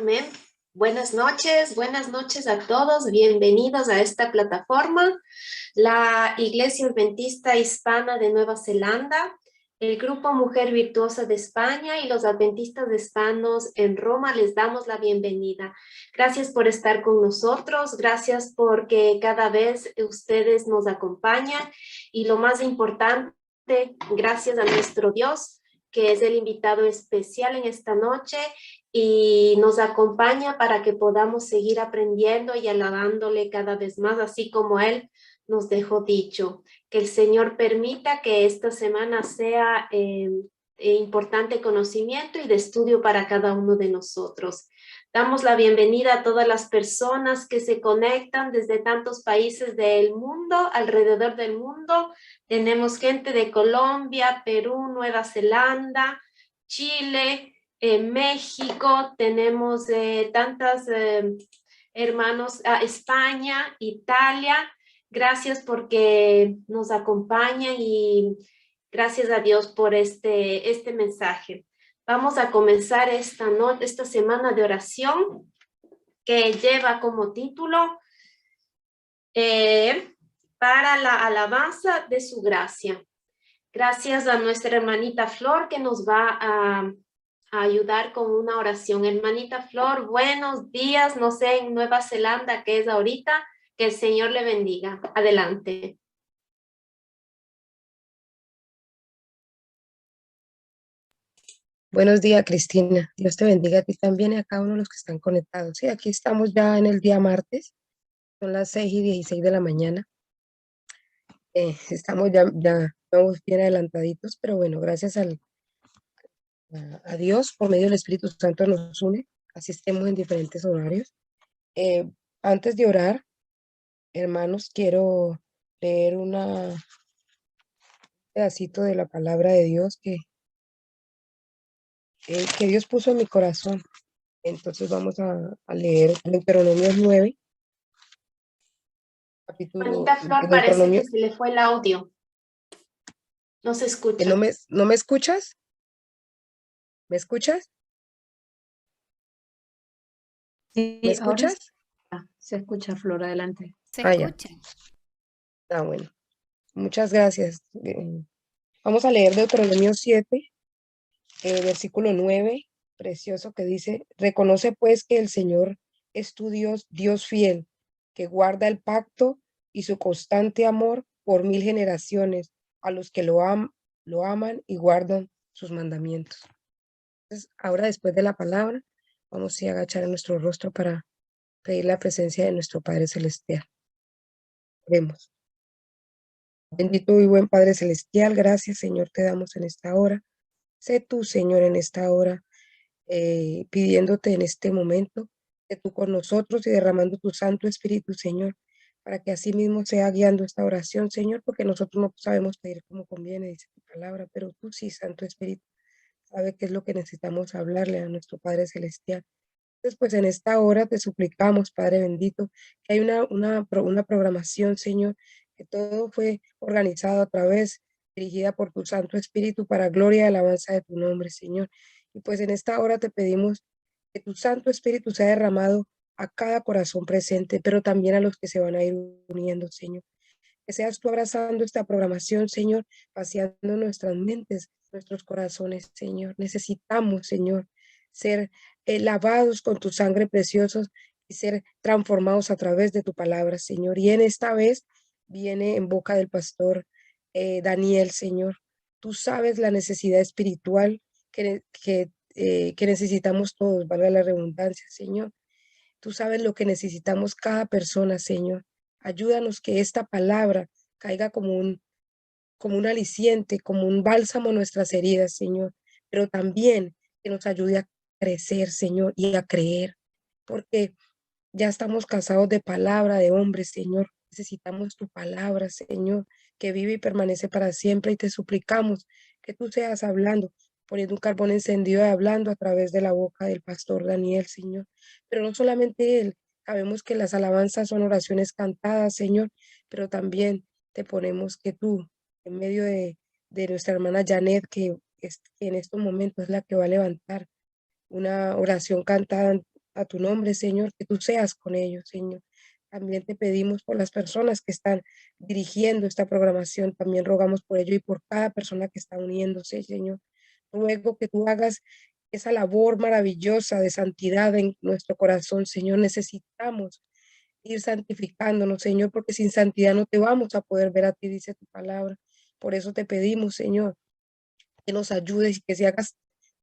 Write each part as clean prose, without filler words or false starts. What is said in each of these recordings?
Amén. Buenas noches a todos. Bienvenidos a esta plataforma, la Iglesia Adventista Hispana de Nueva Zelanda, el Grupo Mujer Virtuosa de España y los Adventistas Hispanos en Roma. Les damos la bienvenida. Gracias por estar con nosotros. Gracias porque cada vez ustedes nos acompañan. Y lo más importante, gracias a nuestro Dios, que es el invitado especial en esta noche y nos acompaña para que podamos seguir aprendiendo y alabándole cada vez más, así como Él nos dejó dicho. Que el Señor permita que esta semana sea importante conocimiento y de estudio para cada uno de nosotros. Damos la bienvenida a todas las personas que se conectan desde tantos países del mundo, alrededor del mundo. Tenemos gente de Colombia, Perú, Nueva Zelanda, Chile, México, tenemos tantas hermanos, España, Italia. Gracias porque nos acompañan y gracias a Dios por este mensaje. Vamos a comenzar esta semana de oración que lleva como título para la alabanza de su gracia. Gracias a nuestra hermanita Flor que nos va a ayudar con una oración. Hermanita Flor, buenos días, no sé en Nueva Zelanda qué es ahorita, que el Señor le bendiga. Adelante. Buenos días, Cristina. Dios te bendiga a ti también y a cada uno de los que están conectados. Sí, aquí estamos ya en el día martes, son las 6:16 de la mañana. Estamos ya vamos bien adelantaditos, pero bueno, gracias a Dios, por medio del Espíritu Santo nos une, así estemos en diferentes horarios. Antes de orar, hermanos, quiero leer un pedacito de la palabra de Dios que Dios puso en mi corazón. Entonces vamos a leer Deuteronomio 9, capítulo Hermanita Flor, parece Deuteronomio. que se le fue el audio. No se escucha. ¿No me escuchas? ¿Me escuchas? ¿Me Sí, ahora escuchas? se escucha, Flor, adelante. Se Ah, ya. escucha. Bueno. Muchas gracias. Vamos a leer Deuteronomio 7, versículo 9, precioso, que dice: reconoce pues que el Señor es tu Dios, Dios fiel, que guarda el pacto y su constante amor por 1000 generaciones a los que lo aman y guardan sus mandamientos. Entonces, ahora, después de la palabra, vamos a agachar nuestro rostro para pedir la presencia de nuestro Padre Celestial. Oremos. Bendito y buen Padre Celestial, gracias, Señor, te damos en esta hora. Sé tú, Señor, en esta hora, pidiéndote en este momento que tú con nosotros y derramando tu Santo Espíritu, Señor, para que así mismo sea guiando esta oración, Señor, porque nosotros no sabemos pedir como conviene, dice tu palabra, pero tú sí, Santo Espíritu, sabe qué es lo que necesitamos hablarle a nuestro Padre Celestial. Entonces, pues en esta hora te suplicamos, Padre bendito, que hay una programación, Señor, que todo fue organizado a través, dirigida por tu Santo Espíritu para gloria y alabanza de tu nombre, Señor. Y pues en esta hora te pedimos que tu Santo Espíritu sea derramado a cada corazón presente, pero también a los que se van a ir uniendo, Señor. Que seas tú abrazando esta programación, Señor, vaciando nuestras mentes, nuestros corazones, Señor. Necesitamos, Señor, ser lavados con tu sangre preciosa y ser transformados a través de tu palabra, Señor. Y en esta vez viene en boca del pastor Daniel, Señor. Tú sabes la necesidad espiritual que necesitamos todos, valga la redundancia, Señor. Tú sabes lo que necesitamos cada persona, Señor. Ayúdanos que esta palabra caiga como un aliciente, como un bálsamo a nuestras heridas, Señor, pero también que nos ayude a crecer, Señor, y a creer, porque ya estamos cansados de palabra de hombres, Señor. Necesitamos tu palabra, Señor, que vive y permanece para siempre, y te suplicamos que tú seas hablando, poniendo un carbón encendido y hablando a través de la boca del pastor Daniel, Señor. Pero no solamente él, sabemos que las alabanzas son oraciones cantadas, Señor, pero también te ponemos que tú, en medio de nuestra hermana Janet, que en estos momentos es la que va a levantar una oración cantada a tu nombre, Señor, que tú seas con ellos, Señor. También te pedimos por las personas que están dirigiendo esta programación, también rogamos por ello y por cada persona que está uniéndose, Señor. Ruego que tú hagas esa labor maravillosa de santidad en nuestro corazón, Señor. Necesitamos ir santificándonos, Señor, porque sin santidad no te vamos a poder ver a ti, dice tu palabra. Por eso te pedimos, Señor, que nos ayudes y que se hagas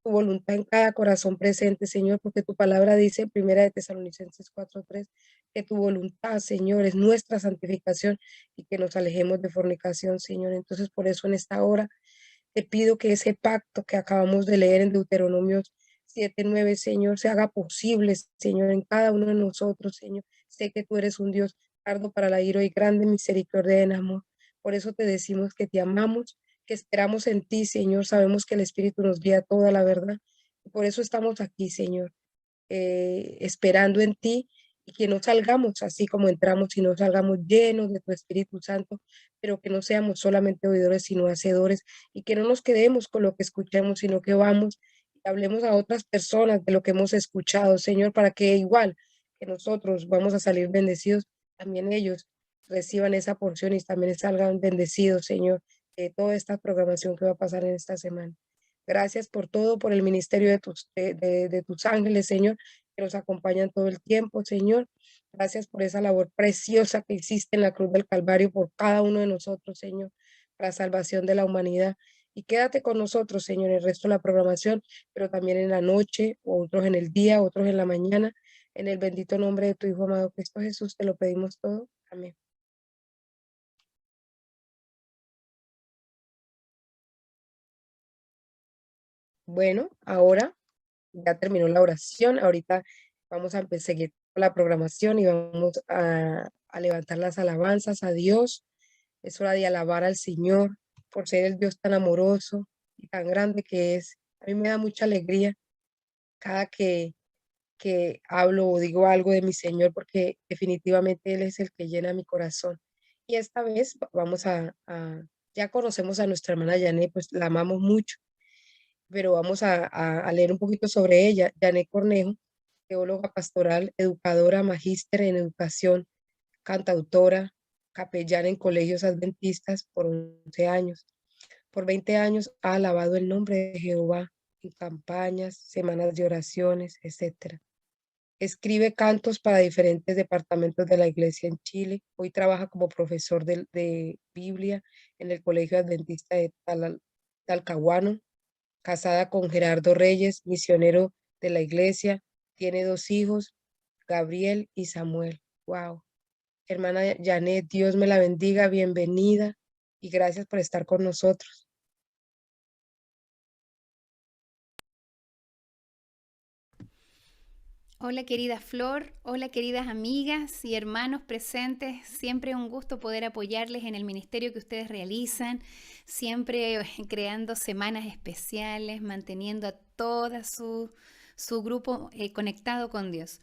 tu voluntad en cada corazón presente, Señor, porque tu palabra dice en Primera de Tesalonicenses 4:3 que tu voluntad, Señor, es nuestra santificación y que nos alejemos de fornicación, Señor. Entonces, por eso en esta hora te pido que ese pacto que acabamos de leer en Deuteronomio 7:9, Señor, se haga posible, Señor, en cada uno de nosotros, Señor. Sé que tú eres un Dios tardo para la ira y grande misericordia en amor. Por eso te decimos que te amamos, que esperamos en ti, Señor. Sabemos que el Espíritu nos guía a toda la verdad. Y por eso estamos aquí, Señor, esperando en ti y que no salgamos así como entramos, sino salgamos llenos de tu Espíritu Santo, pero que no seamos solamente oidores, sino hacedores y que no nos quedemos con lo que escuchemos, sino que vamos y hablemos a otras personas de lo que hemos escuchado, Señor, para que igual que nosotros vamos a salir bendecidos, también ellos reciban esa porción y también salgan bendecidos, Señor, de toda esta programación que va a pasar en esta semana. Gracias por todo, por el ministerio de tus ángeles, Señor, que nos acompañan todo el tiempo, Señor. Gracias por esa labor preciosa que hiciste en la cruz del Calvario por cada uno de nosotros, Señor, para salvación de la humanidad. Y quédate con nosotros, Señor, el resto de la programación, pero también en la noche, otros en el día, otros en la mañana. En el bendito nombre de tu Hijo amado Cristo Jesús, te lo pedimos todo. Amén. Bueno, ahora ya terminó la oración. Ahorita vamos a seguir con la programación y vamos a levantar las alabanzas a Dios. Es hora de alabar al Señor por ser el Dios tan amoroso y tan grande que es. A mí me da mucha alegría cada que hablo o digo algo de mi Señor porque definitivamente Él es el que llena mi corazón. Y esta vez vamos ya conocemos a nuestra hermana Janet, pues la amamos mucho, pero vamos a leer un poquito sobre ella. Janet Cornejo, teóloga pastoral, educadora, magíster en educación, cantautora, capellana en colegios adventistas por 11 años. Por 20 años ha alabado el nombre de Jehová en campañas, semanas de oraciones, etc. Escribe cantos para diferentes departamentos de la iglesia en Chile. Hoy trabaja como profesor de Biblia en el Colegio Adventista de Talcahuano, casada con Gerardo Reyes, misionero de la iglesia. Tiene 2 hijos, Gabriel y Samuel. Wow. Hermana Janet, Dios me la bendiga, bienvenida y gracias por estar con nosotros. Hola querida Flor, hola queridas amigas y hermanos presentes, siempre un gusto poder apoyarles en el ministerio que ustedes realizan, siempre creando semanas especiales, manteniendo a toda su grupo conectado con Dios.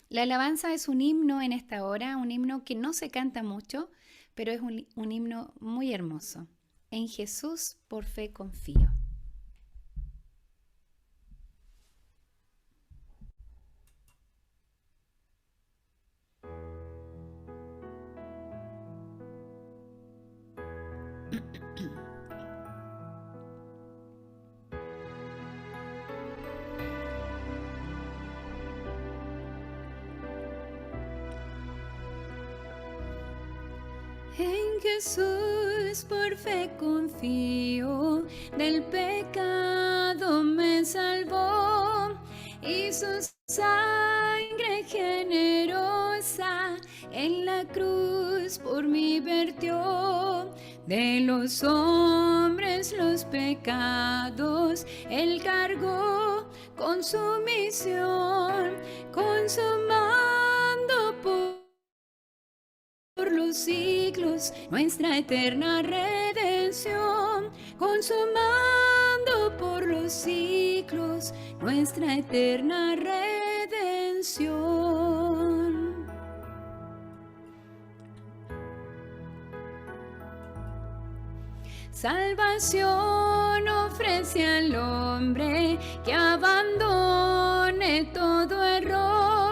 La alabanza es un himno en esta hora, un himno que no se canta mucho, pero es un himno muy hermoso. En Jesús por fe confío. En Jesús por fe confío, del pecado me salvó y su sangre generosa en la cruz por mí vertió. De los hombres los pecados Él cargó con su misión, consumando por los siglos nuestra eterna redención, consumando por los siglos nuestra eterna redención. Salvación ofrece al hombre que abandone todo error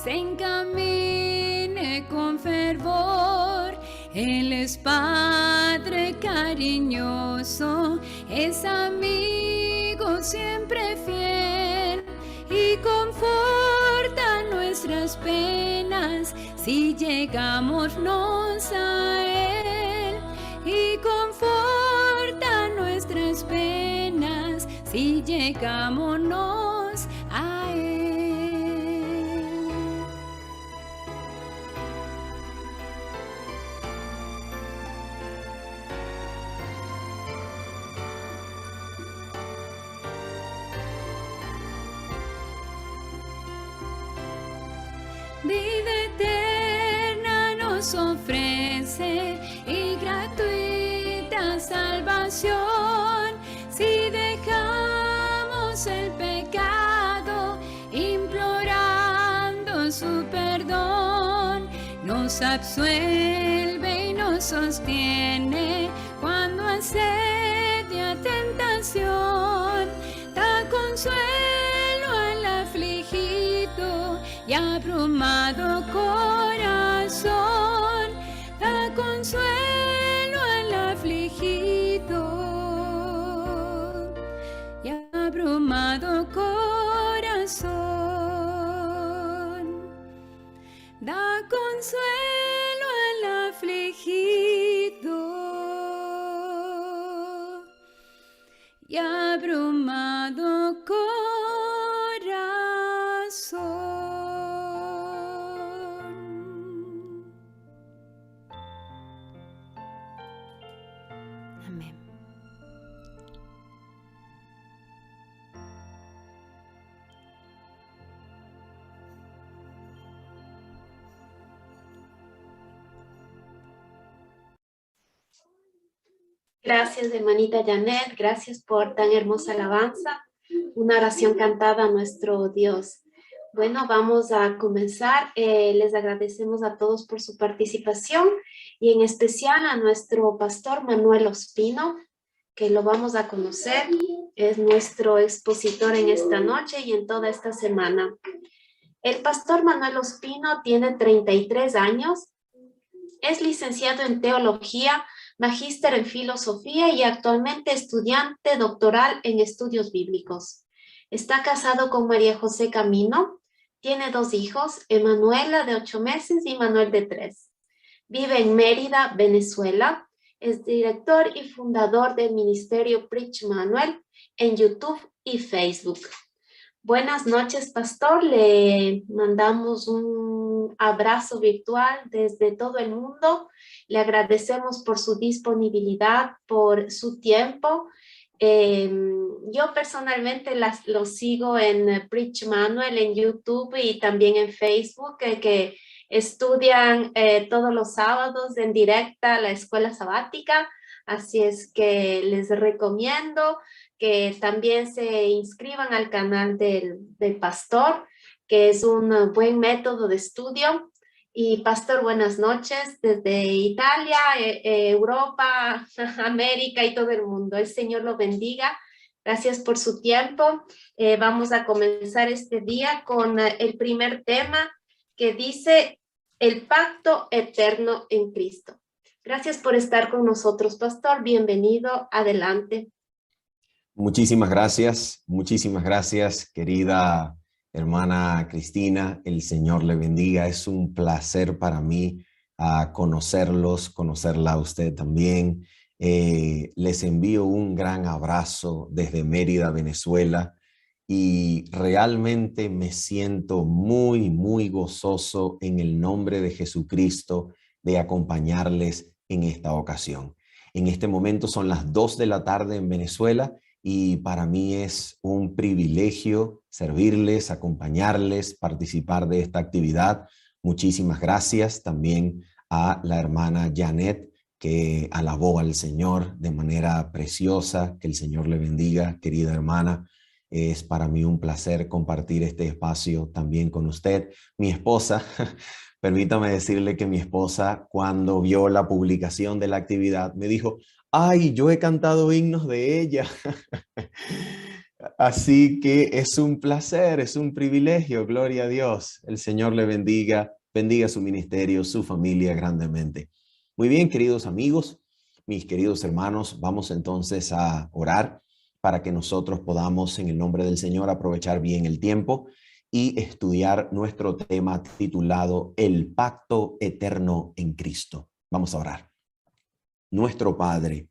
se encamine con fervor. Él es Padre cariñoso, es amigo siempre fiel y conforta nuestras penas si llegámonos a Él, y conforta nuestras penas si llegámonos a Él. Vida eterna nos ofrece y gratuita salvación si dejamos el pecado implorando su perdón. Nos absuelve y nos sostiene cuando asedia tentación. Da consuelo al afligido y abrumado corazón, da consuelo al afligido y abrumado corazón, da consuelo al afligido y abrumado corazón. Amén. Gracias, hermanita Janet, gracias por tan hermosa alabanza, una oración cantada a nuestro Dios. Bueno, vamos a comenzar. Les agradecemos a todos por su participación y en especial a nuestro pastor Manuel Ospino, que lo vamos a conocer. Es nuestro expositor en esta noche y en toda esta semana. El pastor Manuel Ospino tiene 33 años, es licenciado en teología, magíster en filosofía y actualmente estudiante doctoral en estudios bíblicos. Está casado con María José Camino. Tiene 2 hijos, Emanuela de 8 meses y Manuel de 3. Vive en Mérida, Venezuela. Es director y fundador del ministerio Preach Manuel en YouTube y Facebook. Buenas noches, pastor. Le mandamos un abrazo virtual desde todo el mundo. Le agradecemos por su disponibilidad, por su tiempo. Yo personalmente lo sigo en Preach Manuel en YouTube y también en Facebook, que estudian todos los sábados en directa la escuela sabática, así es que les recomiendo que también se inscriban al canal del pastor, que es un buen método de estudio. Y pastor, buenas noches desde Italia, Europa, América y todo el mundo. El Señor lo bendiga. Gracias por su tiempo. Vamos a comenzar este día con el primer tema que dice el pacto eterno en Cristo. Gracias por estar con nosotros, pastor. Bienvenido. Adelante. Muchísimas gracias, querida hermana Cristina. El Señor le bendiga. Es un placer para mí conocerla a usted también. Les envío un gran abrazo desde Mérida, Venezuela, y realmente me siento muy, muy gozoso en el nombre de Jesucristo de acompañarles en esta ocasión. En este momento son las 2 de la tarde en Venezuela y para mí es un privilegio servirles, acompañarles, participar de esta actividad. Muchísimas gracias también a la hermana Janet, que alabó al Señor de manera preciosa. Que el Señor le bendiga, querida hermana. Es para mí un placer compartir este espacio también con usted. Mi esposa, permítame decirle que mi esposa, cuando vio la publicación de la actividad, me dijo: ¡ay, yo he cantado himnos de ella! Así que es un placer, es un privilegio, gloria a Dios. El Señor le bendiga, bendiga su ministerio, su familia grandemente. Muy bien, queridos amigos, mis queridos hermanos, vamos entonces a orar para que nosotros podamos, en el nombre del Señor, aprovechar bien el tiempo y estudiar nuestro tema titulado El Pacto Eterno en Cristo. Vamos a orar. Nuestro Padre,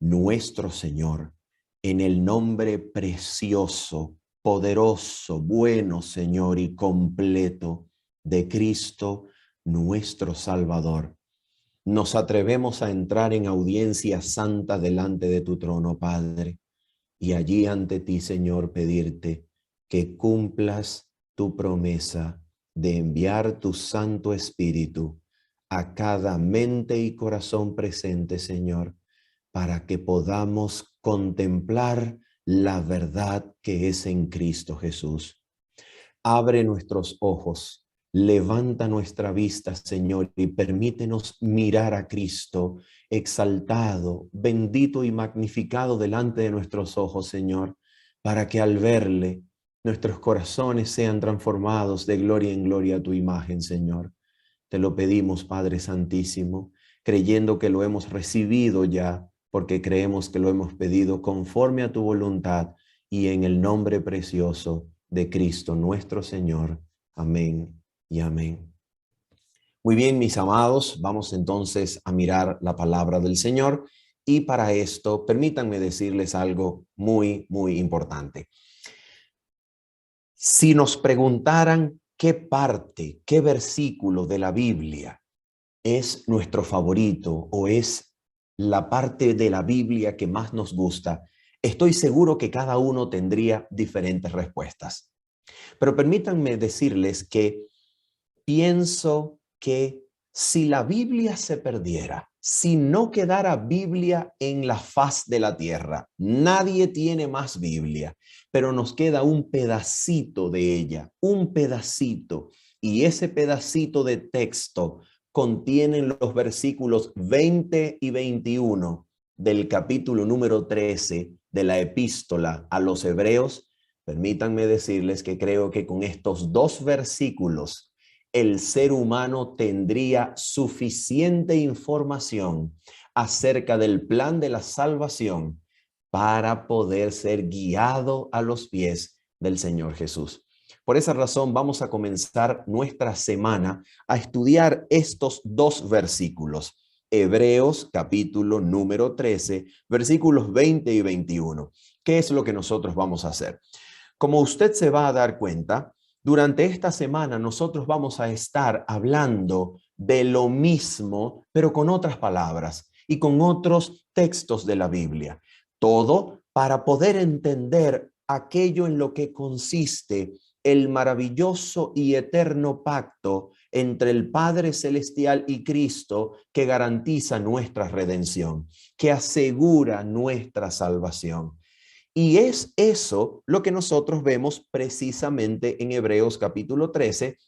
nuestro Señor, en el nombre precioso, poderoso, bueno, Señor, y completo de Cristo, nuestro Salvador, nos atrevemos a entrar en audiencia santa delante de tu trono, Padre, y allí ante ti, Señor, pedirte que cumplas tu promesa de enviar tu Santo Espíritu a cada mente y corazón presente, Señor, para que podamos contemplar la verdad que es en Cristo Jesús. Abre nuestros ojos, levanta nuestra vista, Señor, y permítenos mirar a Cristo exaltado, bendito y magnificado delante de nuestros ojos, Señor, para que al verle nuestros corazones sean transformados de gloria en gloria a tu imagen, Señor. Te lo pedimos, Padre Santísimo, creyendo que lo hemos recibido ya, porque creemos que lo hemos pedido conforme a tu voluntad y en el nombre precioso de Cristo nuestro Señor. Amén y amén. Muy bien, mis amados, vamos entonces a mirar la palabra del Señor y para esto permítanme decirles algo muy, muy importante. Si nos preguntaran qué parte, qué versículo de la Biblia es nuestro favorito o es la parte de la Biblia que más nos gusta, estoy seguro que cada uno tendría diferentes respuestas. Pero permítanme decirles que pienso que si la Biblia se perdiera, si no quedara Biblia en la faz de la tierra, nadie tiene más Biblia, pero nos queda un pedacito de ella, un pedacito, y ese pedacito de texto contienen los versículos 20 y 21 del capítulo número 13 de la epístola a los Hebreos. Permítanme decirles que creo que con estos dos versículos el ser humano tendría suficiente información acerca del plan de la salvación para poder ser guiado a los pies del Señor Jesús. Por esa razón vamos a comenzar nuestra semana a estudiar estos dos versículos. Hebreos capítulo número 13, versículos 20 y 21. ¿Qué es lo que nosotros vamos a hacer? Como usted se va a dar cuenta, durante esta semana nosotros vamos a estar hablando de lo mismo, pero con otras palabras y con otros textos de la Biblia. Todo para poder entender aquello en lo que consiste el maravilloso y eterno pacto entre el Padre Celestial y Cristo que garantiza nuestra redención, que asegura nuestra salvación. Y es eso lo que nosotros vemos precisamente en Hebreos capítulo 13,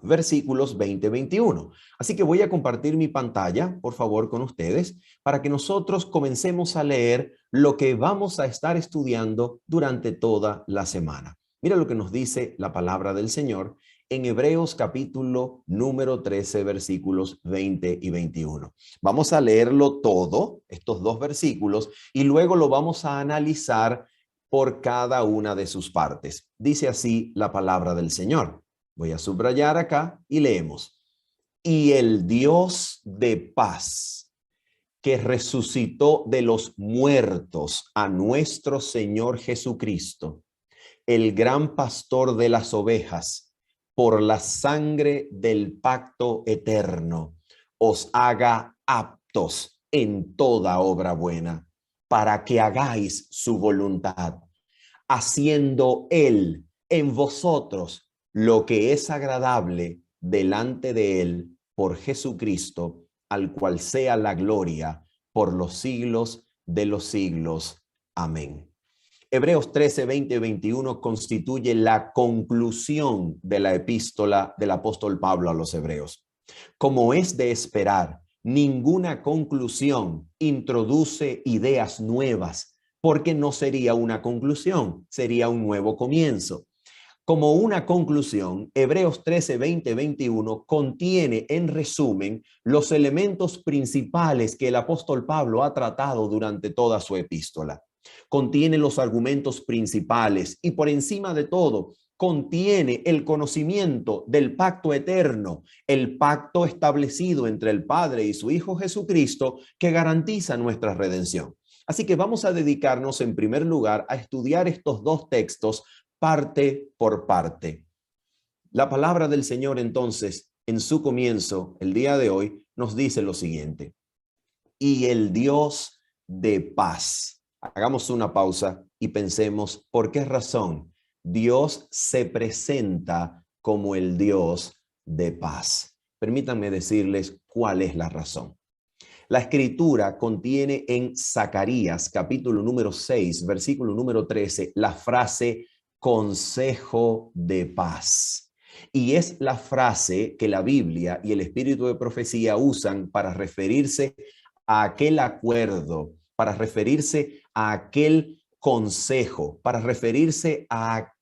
versículos 20-21. Así que voy a compartir mi pantalla, por favor, con ustedes, para que nosotros comencemos a leer lo que vamos a estar estudiando durante toda la semana. Mira lo que nos dice la palabra del Señor en Hebreos capítulo número 13, versículos 20 y 21. Vamos a leerlo todo, estos dos versículos, y luego lo vamos a analizar por cada una de sus partes. Dice así la palabra del Señor. Voy a subrayar acá y leemos. Y el Dios de paz, que resucitó de los muertos a nuestro Señor Jesucristo, el gran pastor de las ovejas, por la sangre del pacto eterno, os haga aptos en toda obra buena, para que hagáis su voluntad, haciendo Él en vosotros lo que es agradable delante de Él por Jesucristo, al cual sea la gloria por los siglos de los siglos. Amén. Hebreos 13, 20 y 21 constituye la conclusión de la epístola del apóstol Pablo a los Hebreos. Como es de esperar, ninguna conclusión introduce ideas nuevas porque no sería una conclusión, sería un nuevo comienzo. Como una conclusión, Hebreos 13, 20, 21 contiene en resumen los elementos principales que el apóstol Pablo ha tratado durante toda su epístola. Contiene los argumentos principales y por encima de todo, contiene el conocimiento del pacto eterno, el pacto establecido entre el Padre y su Hijo Jesucristo que garantiza nuestra redención. Así que vamos a dedicarnos en primer lugar a estudiar estos dos textos parte por parte. La palabra del Señor entonces, en su comienzo, el día de hoy, nos dice lo siguiente: y el Dios de paz. Hagamos una pausa y pensemos por qué razón Dios se presenta como el Dios de paz. Permítanme decirles cuál es la razón. La escritura contiene en Zacarías, capítulo número 6, versículo número 13, la frase consejo de paz. Y es la frase que la Biblia y el espíritu de profecía usan para referirse a aquel acuerdo, para referirse a aquel consejo, para referirse a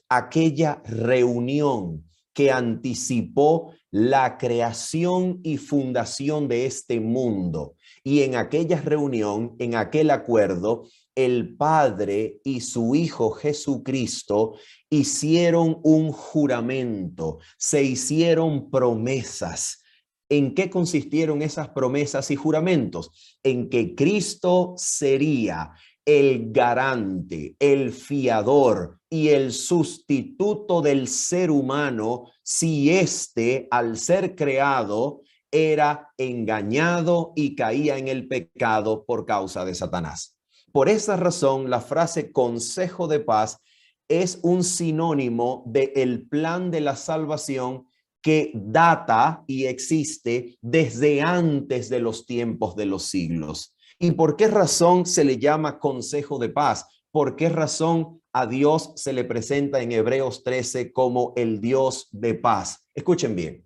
aquella reunión que anticipó la creación y fundación de este mundo. Y en aquella reunión, en aquel acuerdo, el Padre y su Hijo Jesucristo hicieron un juramento, se hicieron promesas. ¿En qué consistieron esas promesas y juramentos? En que Cristo sería el garante, el fiador y el sustituto del ser humano si éste, al ser creado, era engañado y caía en el pecado por causa de Satanás. Por esa razón, la frase consejo de paz es un sinónimo del plan de la salvación que data y existe desde antes de los tiempos de los siglos. ¿Y por qué razón se le llama consejo de paz? ¿Por qué razón a Dios se le presenta en Hebreos 13 como el Dios de paz? Escuchen bien.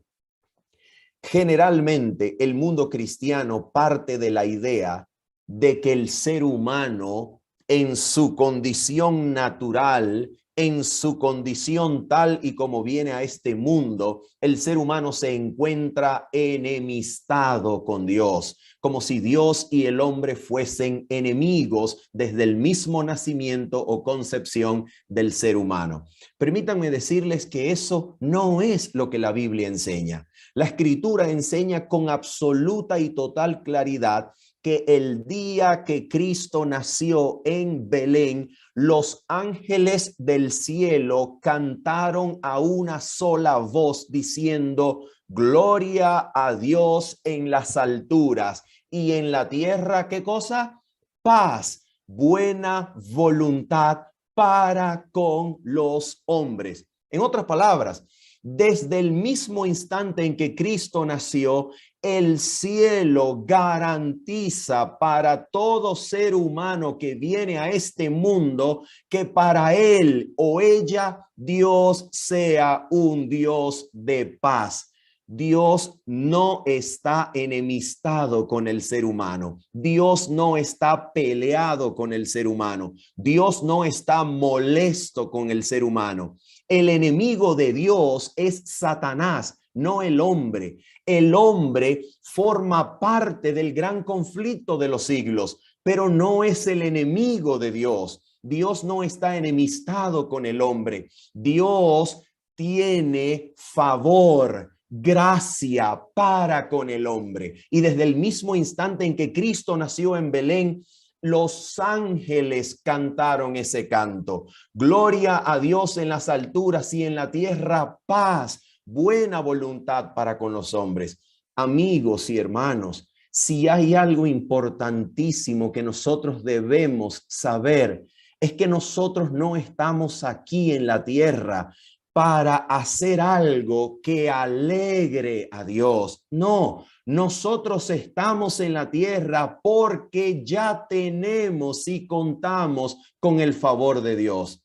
Generalmente el mundo cristiano parte de la idea de que el ser humano en su condición natural, en su condición tal y como viene a este mundo, el ser humano se encuentra enemistado con Dios, como si Dios y el hombre fuesen enemigos desde el mismo nacimiento o concepción del ser humano. Permítanme decirles que eso no es lo que la Biblia enseña. La Escritura enseña con absoluta y total claridad que el día que Cristo nació en Belén, los ángeles del cielo cantaron a una sola voz diciendo: gloria a Dios en las alturas y en la tierra, ¿qué cosa? Paz, buena voluntad para con los hombres. En otras palabras, desde el mismo instante en que Cristo nació, el cielo garantiza para todo ser humano que viene a este mundo que para él o ella Dios sea un Dios de paz. Dios no está enemistado con el ser humano. Dios no está peleado con el ser humano. Dios no está molesto con el ser humano. El enemigo de Dios es Satanás, no el hombre. El hombre forma parte del gran conflicto de los siglos, pero no es el enemigo de Dios. Dios no está enemistado con el hombre. Dios tiene favor, gracia para con el hombre. Y desde el mismo instante en que Cristo nació en Belén, los ángeles cantaron ese canto. Gloria a Dios en las alturas y en la tierra paz, buena voluntad para con los hombres. Amigos y hermanos, si hay algo importantísimo que nosotros debemos saber, es que nosotros no estamos aquí en la tierra para hacer algo que alegre a Dios. No, nosotros estamos en la tierra porque ya tenemos y contamos con el favor de Dios.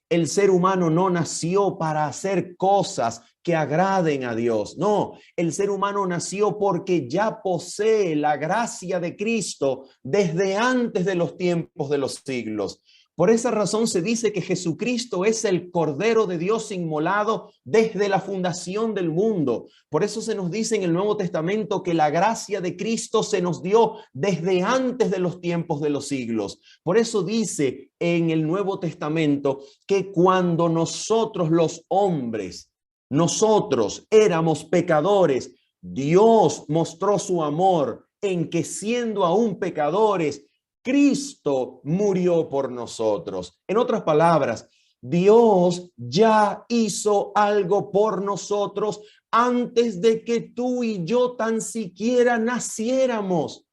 El ser humano no nació para hacer cosas que agraden a Dios. No, el ser humano nació porque ya posee la gracia de Cristo desde antes de los tiempos de los siglos. Por esa razón se dice que Jesucristo es el Cordero de Dios inmolado desde la fundación del mundo. Por eso se nos dice en el Nuevo Testamento que la gracia de Cristo se nos dio desde antes de los tiempos de los siglos. Por eso dice en el Nuevo Testamento que cuando nosotros los hombres, nosotros éramos pecadores, Dios mostró su amor en que siendo aún pecadores, Cristo murió por nosotros. En otras palabras, Dios ya hizo algo por nosotros antes de que tú y yo tan siquiera naciéramos.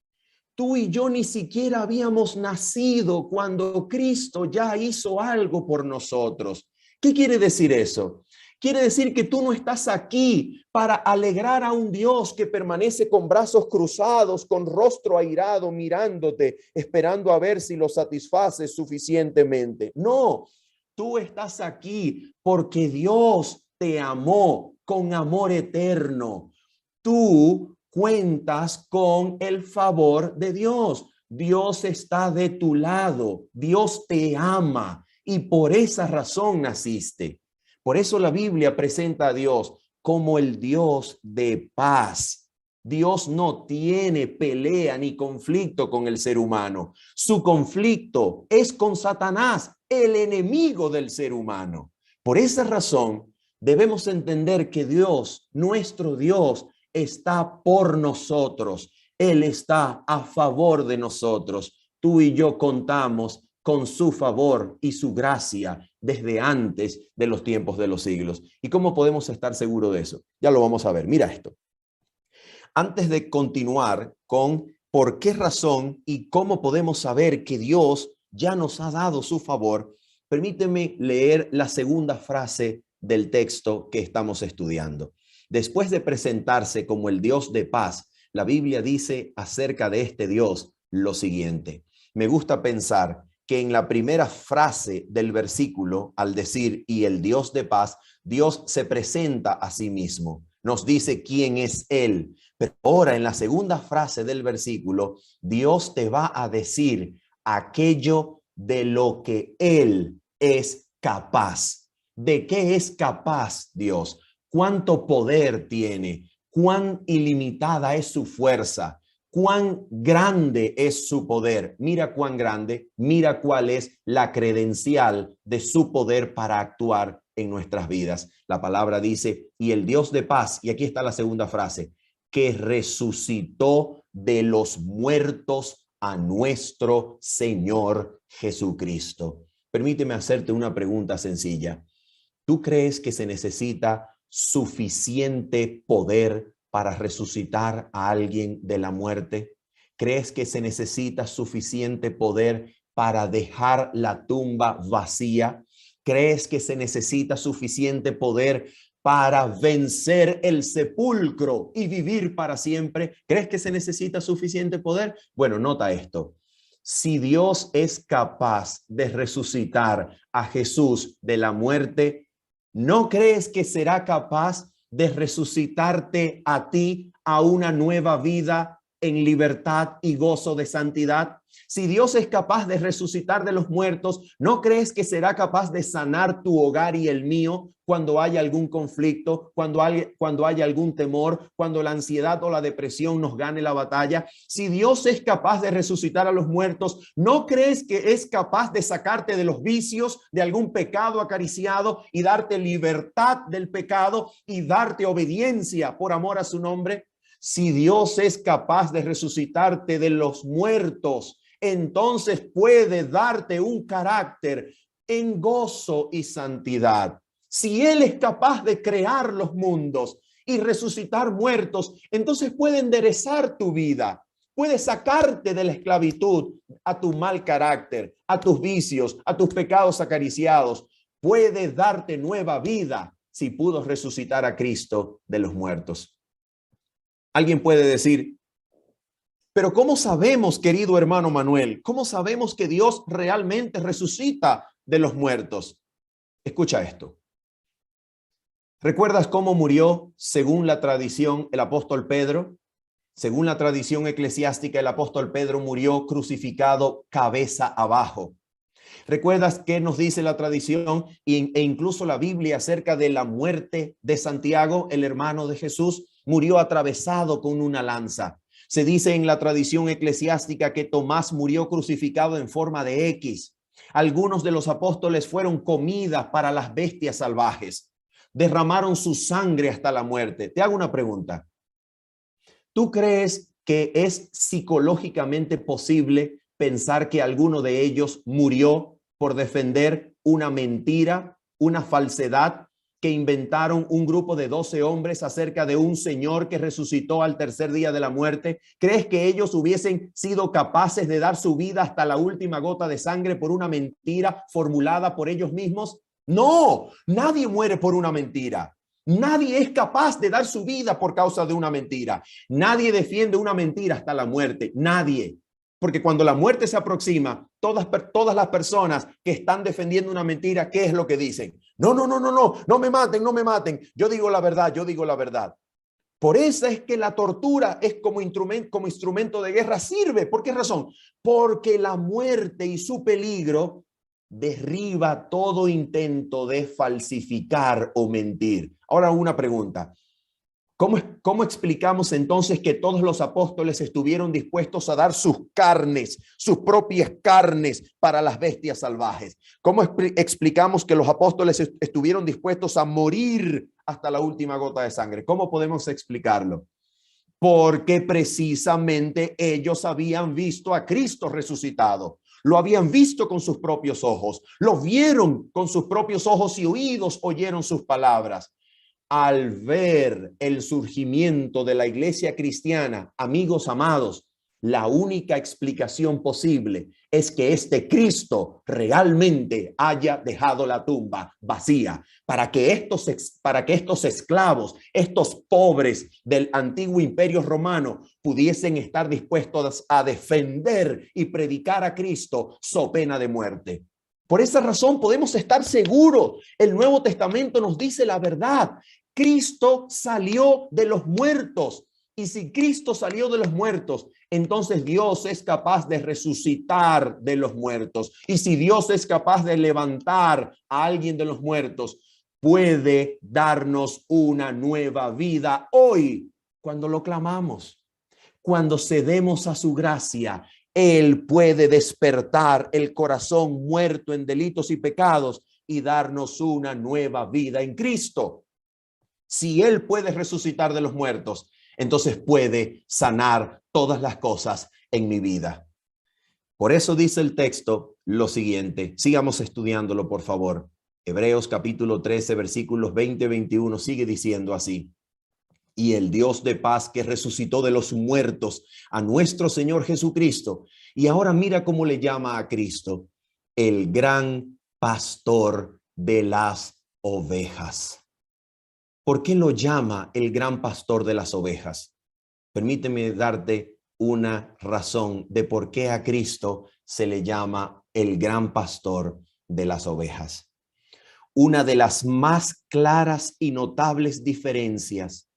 Tú y yo ni siquiera habíamos nacido cuando Cristo ya hizo algo por nosotros. ¿Qué quiere decir eso? Quiere decir que tú no estás aquí para alegrar a un Dios que permanece con brazos cruzados, con rostro airado, mirándote, esperando a ver si lo satisfaces suficientemente. No, tú estás aquí porque Dios te amó con amor eterno. Tú cuentas con el favor de Dios. Dios está de tu lado. Dios te ama y por esa razón naciste. Por eso la Biblia presenta a Dios como el Dios de paz. Dios no tiene pelea ni conflicto con el ser humano. Su conflicto es con Satanás, el enemigo del ser humano. Por esa razón, debemos entender que Dios, nuestro Dios, está por nosotros. Él está a favor de nosotros. Tú y yo contamos con su favor y su gracia desde antes de los tiempos de los siglos. ¿Y cómo podemos estar seguros de eso? Ya lo vamos a ver. Mira esto. Antes de continuar con por qué razón y cómo podemos saber que Dios ya nos ha dado su favor, permíteme leer la segunda frase del texto que estamos estudiando. Después de presentarse como el Dios de paz, la Biblia dice acerca de este Dios lo siguiente. Me gusta pensar que en la primera frase del versículo, al decir y el Dios de paz, Dios se presenta a sí mismo, nos dice quién es Él. Pero ahora en la segunda frase del versículo, Dios te va a decir aquello de lo que Él es capaz. ¿De qué es capaz Dios? ¿Cuánto poder tiene? ¿Cuán ilimitada es su fuerza? ¿Cuán grande es su poder? Mira cuán grande, mira cuál es la credencial de su poder para actuar en nuestras vidas. La palabra dice, y el Dios de paz, y aquí está la segunda frase, que resucitó de los muertos a nuestro Señor Jesucristo. Permíteme hacerte una pregunta sencilla. ¿Tú crees que se necesita suficiente poder para resucitar a alguien de la muerte? ¿Crees que se necesita suficiente poder para dejar la tumba vacía? ¿Crees que se necesita suficiente poder para vencer el sepulcro y vivir para siempre? ¿Crees que se necesita suficiente poder? Bueno, nota esto. Si Dios es capaz de resucitar a Jesús de la muerte, ¿no crees que será capaz de resucitarte a ti a una nueva vida en libertad y gozo de santidad? Si Dios es capaz de resucitar de los muertos, ¿no crees que será capaz de sanar tu hogar y el mío cuando haya algún conflicto, cuando haya algún temor, cuando la ansiedad o la depresión nos gane la batalla? Si Dios es capaz de resucitar a los muertos, ¿no crees que es capaz de sacarte de los vicios, de algún pecado acariciado y darte libertad del pecado y darte obediencia por amor a su nombre? Si Dios es capaz de resucitarte de los muertos, entonces puede darte un carácter en gozo y santidad. Si Él es capaz de crear los mundos y resucitar muertos, entonces puede enderezar tu vida, puede sacarte de la esclavitud a tu mal carácter, a tus vicios, a tus pecados acariciados. Puede darte nueva vida si pudo resucitar a Cristo de los muertos. Alguien puede decir, pero ¿cómo sabemos, querido hermano Manuel? ¿Cómo sabemos que Dios realmente resucita de los muertos? Escucha esto. ¿Recuerdas cómo murió, según la tradición, el apóstol Pedro? Según la tradición eclesiástica, el apóstol Pedro murió crucificado cabeza abajo. ¿Recuerdas qué nos dice la tradición e incluso la Biblia acerca de la muerte de Santiago, el hermano de Jesús? Murió atravesado con una lanza. Se dice en la tradición eclesiástica que Tomás murió crucificado en forma de X. Algunos de los apóstoles fueron comida para las bestias salvajes. Derramaron su sangre hasta la muerte. Te hago una pregunta. ¿Tú crees que es psicológicamente posible pensar que alguno de ellos murió por defender una mentira, una falsedad que inventaron un grupo de 12 hombres acerca de un señor que resucitó al tercer día de la muerte? ¿Crees que ellos hubiesen sido capaces de dar su vida hasta la última gota de sangre por una mentira formulada por ellos mismos? No, nadie muere por una mentira. Nadie es capaz de dar su vida por causa de una mentira. Nadie defiende una mentira hasta la muerte. Nadie. Porque cuando la muerte se aproxima, todas las personas que están defendiendo una mentira, ¿qué es lo que dicen? No me maten, no me maten. Yo digo la verdad, yo digo la verdad. Por eso es que la tortura es como instrumento de guerra, sirve. ¿Por qué razón? Porque la muerte y su peligro derriba todo intento de falsificar o mentir. Ahora una pregunta. ¿Cómo explicamos entonces que todos los apóstoles estuvieron dispuestos a dar sus carnes, sus propias carnes para las bestias salvajes? ¿Cómo explicamos que los apóstoles estuvieron dispuestos a morir hasta la última gota de sangre? ¿Cómo podemos explicarlo? Porque precisamente ellos habían visto a Cristo resucitado. Lo habían visto con sus propios ojos. Lo vieron con sus propios ojos y oídos oyeron sus palabras. Al ver el surgimiento de la iglesia cristiana, amigos amados, la única explicación posible es que este Cristo realmente haya dejado la tumba vacía para que estos esclavos, estos pobres del antiguo imperio romano pudiesen estar dispuestos a defender y predicar a Cristo so pena de muerte. Por esa razón podemos estar seguros. El Nuevo Testamento nos dice la verdad. Cristo salió de los muertos. Y si Cristo salió de los muertos, entonces Dios es capaz de resucitar de los muertos. Y si Dios es capaz de levantar a alguien de los muertos, puede darnos una nueva vida hoy cuando lo clamamos. Cuando cedemos a su gracia, Él puede despertar el corazón muerto en delitos y pecados y darnos una nueva vida en Cristo. Si Él puede resucitar de los muertos, entonces puede sanar todas las cosas en mi vida. Por eso dice el texto lo siguiente. Sigamos estudiándolo, por favor. Hebreos capítulo 13, versículos 20-21 sigue diciendo así. Y el Dios de paz que resucitó de los muertos a nuestro Señor Jesucristo. Y ahora mira cómo le llama a Cristo, el gran pastor de las ovejas. ¿Por qué lo llama el gran pastor de las ovejas? Permíteme darte una razón de por qué a Cristo se le llama el gran pastor de las ovejas. Una de las más claras y notables diferencias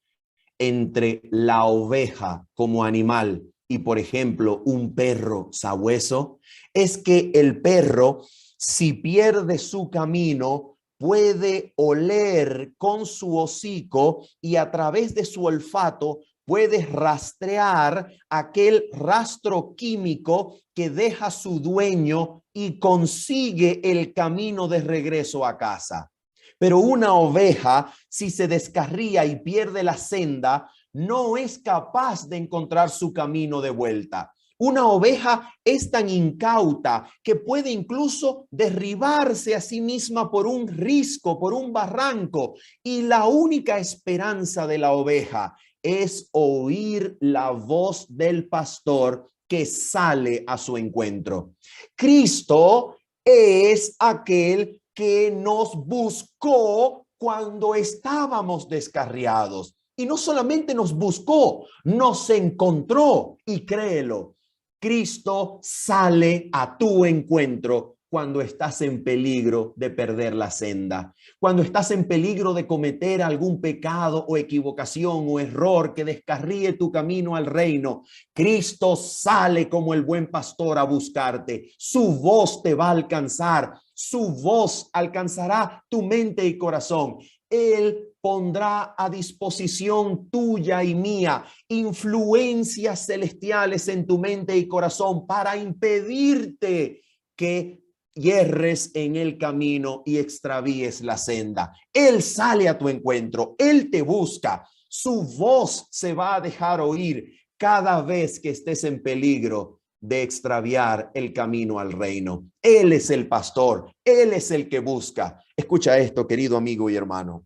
entre la oveja como animal y, por ejemplo, un perro sabueso, es que el perro, si pierde su camino, puede oler con su hocico y a través de su olfato puede rastrear aquel rastro químico que deja su dueño y consigue el camino de regreso a casa. Pero una oveja, si se descarría y pierde la senda, no es capaz de encontrar su camino de vuelta. Una oveja es tan incauta que puede incluso derribarse a sí misma por un risco, por un barranco. Y la única esperanza de la oveja es oír la voz del pastor que sale a su encuentro. Cristo es aquel que nos buscó cuando estábamos descarriados. Y no solamente nos buscó, nos encontró. Y créelo, Cristo sale a tu encuentro cuando estás en peligro de perder la senda, cuando estás en peligro de cometer algún pecado o equivocación o error que descarríe tu camino al reino. Cristo sale como el buen pastor a buscarte. Su voz te va a alcanzar, su voz alcanzará tu mente y corazón. Él pondrá a disposición tuya y mía influencias celestiales en tu mente y corazón para impedirte que hierres en el camino y extravíes la senda. Él sale a tu encuentro, Él te busca, su voz se va a dejar oír cada vez que estés en peligro de extraviar el camino al reino. Él es el pastor, Él es el que busca. Escucha esto, querido amigo y hermano.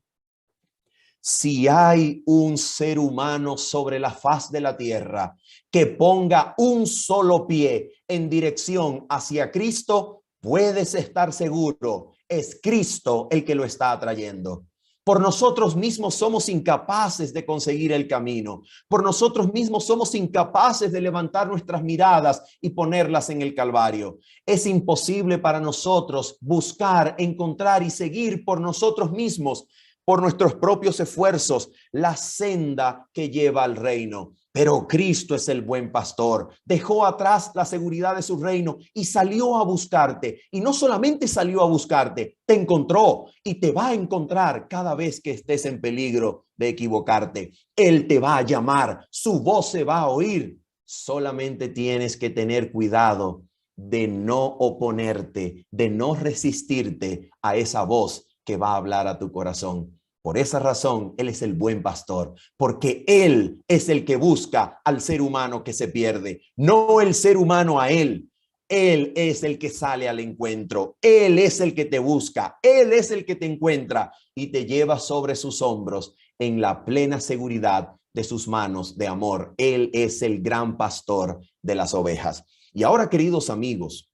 Si hay un ser humano sobre la faz de la tierra que ponga un solo pie en dirección hacia Cristo, puedes estar seguro, es Cristo el que lo está atrayendo. Por nosotros mismos somos incapaces de conseguir el camino. Por nosotros mismos somos incapaces de levantar nuestras miradas y ponerlas en el Calvario. Es imposible para nosotros buscar, encontrar y seguir por nosotros mismos, por nuestros propios esfuerzos, la senda que lleva al reino. Pero Cristo es el buen pastor. Dejó atrás la seguridad de su reino y salió a buscarte. Y no solamente salió a buscarte, te encontró y te va a encontrar cada vez que estés en peligro de equivocarte. Él te va a llamar, su voz se va a oír. Solamente tienes que tener cuidado de no oponerte, de no resistirte a esa voz que va a hablar a tu corazón. Por esa razón, Él es el buen pastor, porque Él es el que busca al ser humano que se pierde, no el ser humano a Él. Él es el que sale al encuentro, Él es el que te busca, Él es el que te encuentra y te lleva sobre sus hombros en la plena seguridad de sus manos de amor. Él es el gran pastor de las ovejas. Y ahora, queridos amigos,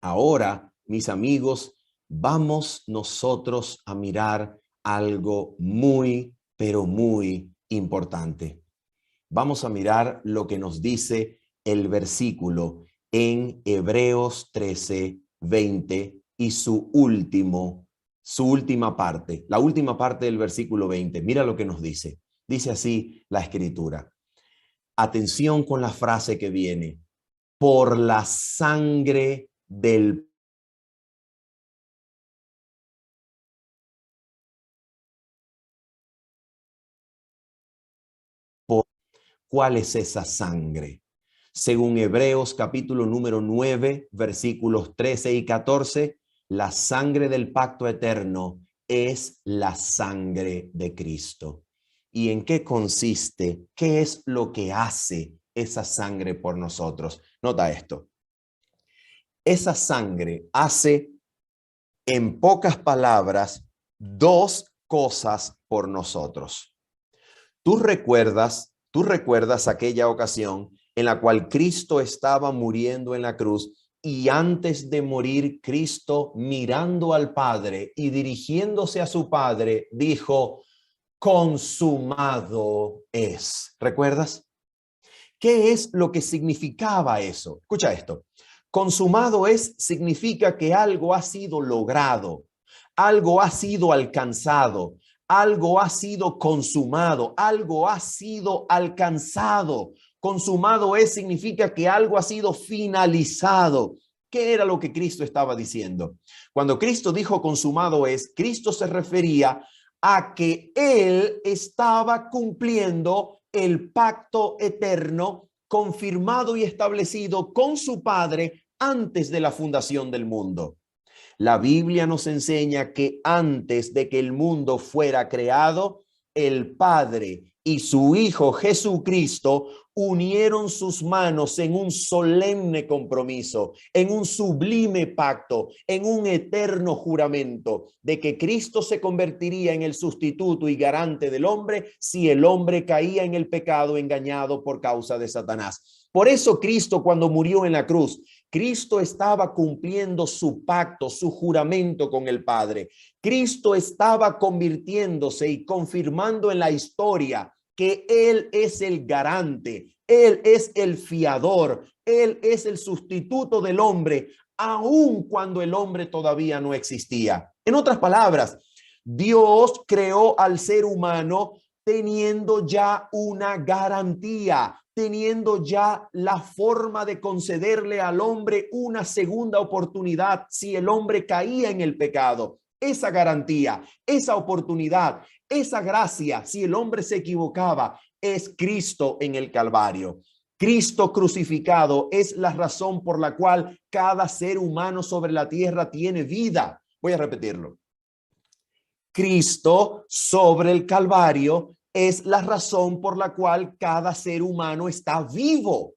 ahora, mis amigos, vamos nosotros a mirar algo muy, pero muy importante. Vamos a mirar lo que nos dice el versículo en Hebreos 13, 20 y su última parte, la última parte del versículo 20. Mira lo que nos dice. Dice así la Escritura. Atención con la frase que viene. Por la sangre del ¿Cuál es esa sangre? Según Hebreos capítulo número 9, versículos 13 y 14, la sangre del pacto eterno es la sangre de Cristo. ¿Y en qué consiste? ¿Qué es lo que hace esa sangre por nosotros? Nota esto. Esa sangre hace, en pocas palabras, dos cosas por nosotros. Tú recuerdas aquella ocasión en la cual Cristo estaba muriendo en la cruz y antes de morir Cristo, mirando al Padre y dirigiéndose a su Padre, dijo, consumado es. ¿Recuerdas? ¿Qué es lo que significaba eso? Escucha esto. Consumado es significa que algo ha sido logrado, algo ha sido alcanzado, algo ha sido consumado, algo ha sido alcanzado. Consumado es significa que algo ha sido finalizado. ¿Qué era lo que Cristo estaba diciendo? Cuando Cristo dijo consumado es, Cristo se refería a que Él estaba cumpliendo el pacto eterno confirmado y establecido con su Padre antes de la fundación del mundo. La Biblia nos enseña que antes de que el mundo fuera creado, el Padre y su Hijo Jesucristo unieron sus manos en un solemne compromiso, en un sublime pacto, en un eterno juramento de que Cristo se convertiría en el sustituto y garante del hombre si el hombre caía en el pecado engañado por causa de Satanás. Por eso Cristo, cuando murió en la cruz, Cristo estaba cumpliendo su pacto, su juramento con el Padre. Cristo estaba convirtiéndose y confirmando en la historia que Él es el garante, Él es el fiador, Él es el sustituto del hombre aun cuando el hombre todavía no existía. En otras palabras, Dios creó al ser humano teniendo ya una garantía, teniendo ya la forma de concederle al hombre una segunda oportunidad si el hombre caía en el pecado. Esa garantía, esa oportunidad, esa gracia, si el hombre se equivocaba, es Cristo en el Calvario. Cristo crucificado es la razón por la cual cada ser humano sobre la tierra tiene vida. Voy a repetirlo. Cristo sobre el Calvario es la razón por la cual cada ser humano está vivo.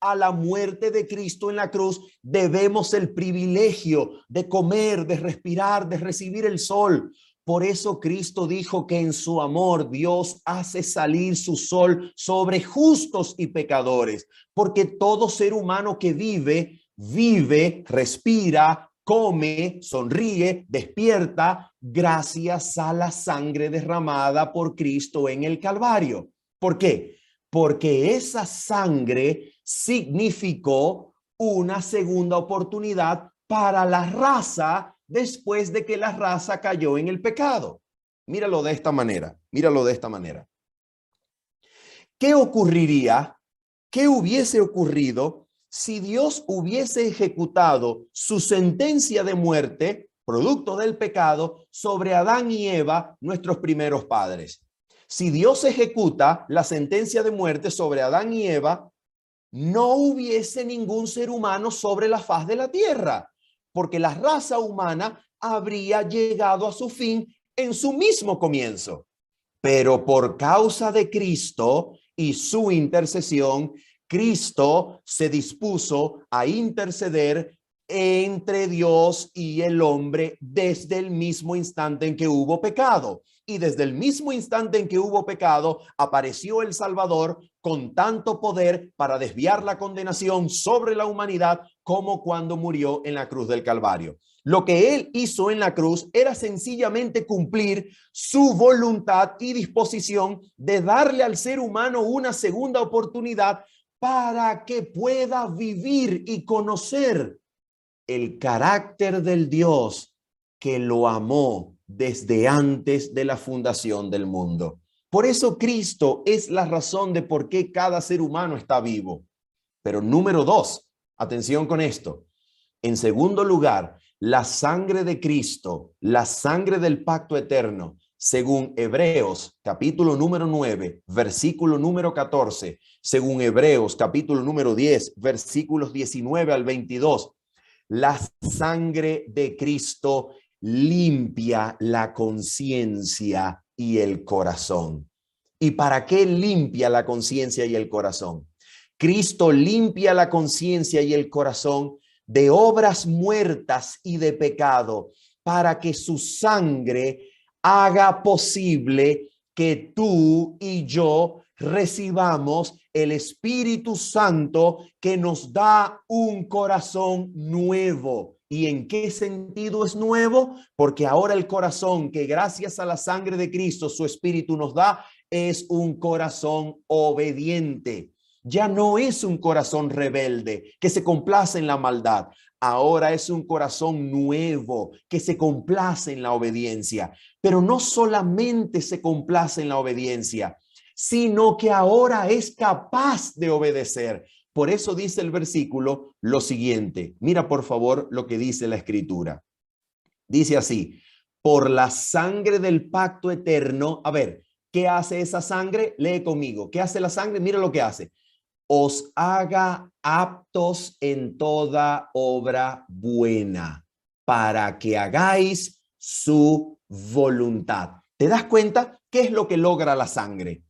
A la muerte de Cristo en la cruz debemos el privilegio de comer, de respirar, de recibir el sol. Por eso Cristo dijo que en su amor Dios hace salir su sol sobre justos y pecadores, porque todo ser humano que vive, respira, come, sonríe, despierta gracias a la sangre derramada por Cristo en el Calvario. ¿Por qué? Porque esa sangre significó una segunda oportunidad para la raza después de que la raza cayó en el pecado. Míralo de esta manera, míralo de esta manera. ¿Qué ocurriría? ¿Qué hubiese ocurrido si Dios hubiese ejecutado su sentencia de muerte, producto del pecado, sobre Adán y Eva, nuestros primeros padres? Si Dios ejecuta la sentencia de muerte sobre Adán y Eva, no hubiese ningún ser humano sobre la faz de la tierra, porque la raza humana habría llegado a su fin en su mismo comienzo. Pero por causa de Cristo y su intercesión, Cristo se dispuso a interceder entre Dios y el hombre desde el mismo instante en que hubo pecado. Y desde el mismo instante en que hubo pecado, apareció el Salvador con tanto poder para desviar la condenación sobre la humanidad como cuando murió en la cruz del Calvario. Lo que él hizo en la cruz era sencillamente cumplir su voluntad y disposición de darle al ser humano una segunda oportunidad para que pueda vivir y conocer el carácter del Dios que lo amó desde antes de la fundación del mundo. Por eso Cristo es la razón de por qué cada ser humano está vivo. Pero número 2, atención con esto. En segundo lugar, la sangre de Cristo, la sangre del pacto eterno, según Hebreos capítulo número 9, versículo número 14, según Hebreos capítulo número 10, versículos 19 al 22, la sangre de Cristo limpia la conciencia y el corazón. ¿Y para qué limpia la conciencia y el corazón? Cristo limpia la conciencia y el corazón de obras muertas y de pecado, para que su sangre haga posible que tú y yo recibamos el Espíritu Santo que nos da un corazón nuevo. ¿Y en qué sentido es nuevo? Porque ahora el corazón que gracias a la sangre de Cristo su Espíritu nos da es un corazón obediente. Ya no es un corazón rebelde que se complace en la maldad. Ahora es un corazón nuevo que se complace en la obediencia. Pero no solamente se complace en la obediencia, sino que ahora es capaz de obedecer. Por eso dice el versículo lo siguiente. Mira por favor lo que dice la Escritura. Dice así: por la sangre del pacto eterno. A ver, ¿qué hace esa sangre? Lee conmigo. ¿Qué hace la sangre? Mira lo que hace. Os haga aptos en toda obra buena, para que hagáis su voluntad. ¿Te das cuenta? ¿Qué es lo que logra la sangre?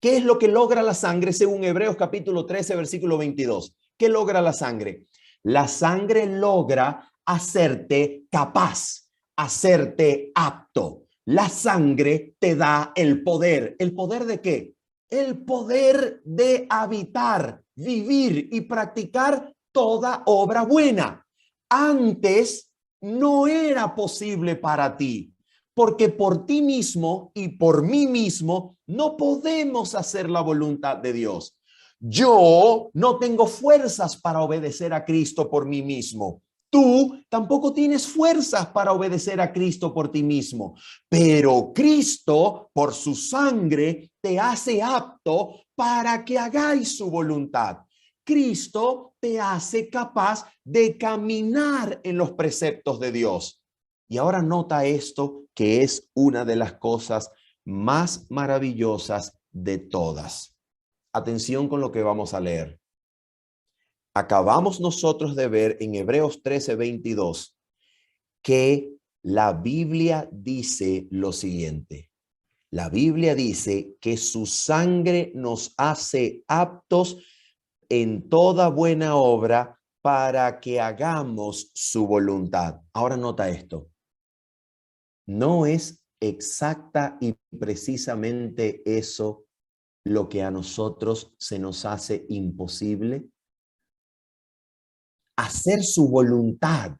¿Qué es lo que logra la sangre según Hebreos capítulo 13, versículo 22? ¿Qué logra la sangre? La sangre logra hacerte capaz, hacerte apto. La sangre te da el poder. ¿El poder de qué? El poder de habitar, vivir y practicar toda obra buena. Antes no era posible para ti, porque por ti mismo y por mí mismo no podemos hacer la voluntad de Dios. Yo no tengo fuerzas para obedecer a Cristo por mí mismo. Tú tampoco tienes fuerzas para obedecer a Cristo por ti mismo, pero Cristo, por su sangre, te hace apto para que hagáis su voluntad. Cristo te hace capaz de caminar en los preceptos de Dios. Y ahora nota esto, que es una de las cosas más maravillosas de todas. Atención con lo que vamos a leer. Acabamos nosotros de ver en Hebreos 13:22 que la Biblia dice lo siguiente. La Biblia dice que su sangre nos hace aptos en toda buena obra para que hagamos su voluntad. Ahora nota esto. ¿No es exacta y precisamente eso lo que a nosotros se nos hace imposible? Hacer su voluntad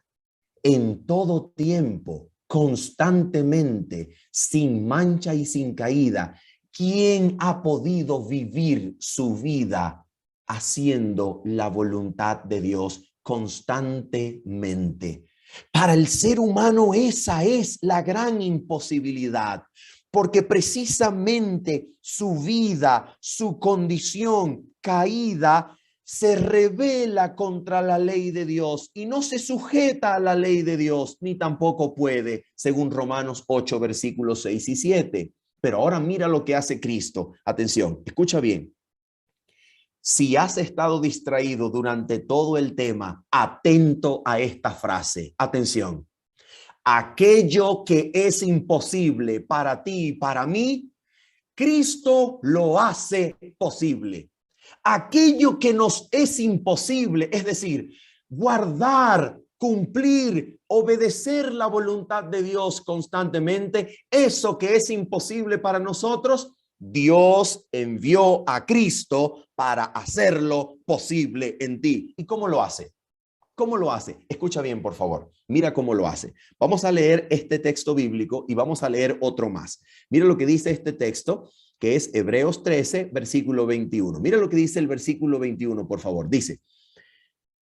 en todo tiempo, constantemente, sin mancha y sin caída. ¿Quién ha podido vivir su vida haciendo la voluntad de Dios constantemente? Para el ser humano esa es la gran imposibilidad, porque precisamente su vida, su condición caída, se rebela contra la ley de Dios y no se sujeta a la ley de Dios, ni tampoco puede, según Romanos 8, versículos 6 y 7. Pero ahora mira lo que hace Cristo. Atención, escucha bien. Si has estado distraído durante todo el tema, atento a esta frase. Atención. Aquello que es imposible para ti y para mí, Cristo lo hace posible. Aquello que nos es imposible, es decir, guardar, cumplir, obedecer la voluntad de Dios constantemente, eso que es imposible para nosotros, Dios envió a Cristo para hacerlo posible en ti. ¿Y cómo lo hace? ¿Cómo lo hace? Escucha bien, por favor. Mira cómo lo hace. Vamos a leer este texto bíblico y vamos a leer otro más. Mira lo que dice este texto, que es Hebreos 13, versículo 21. Mira lo que dice el versículo 21, por favor. Dice,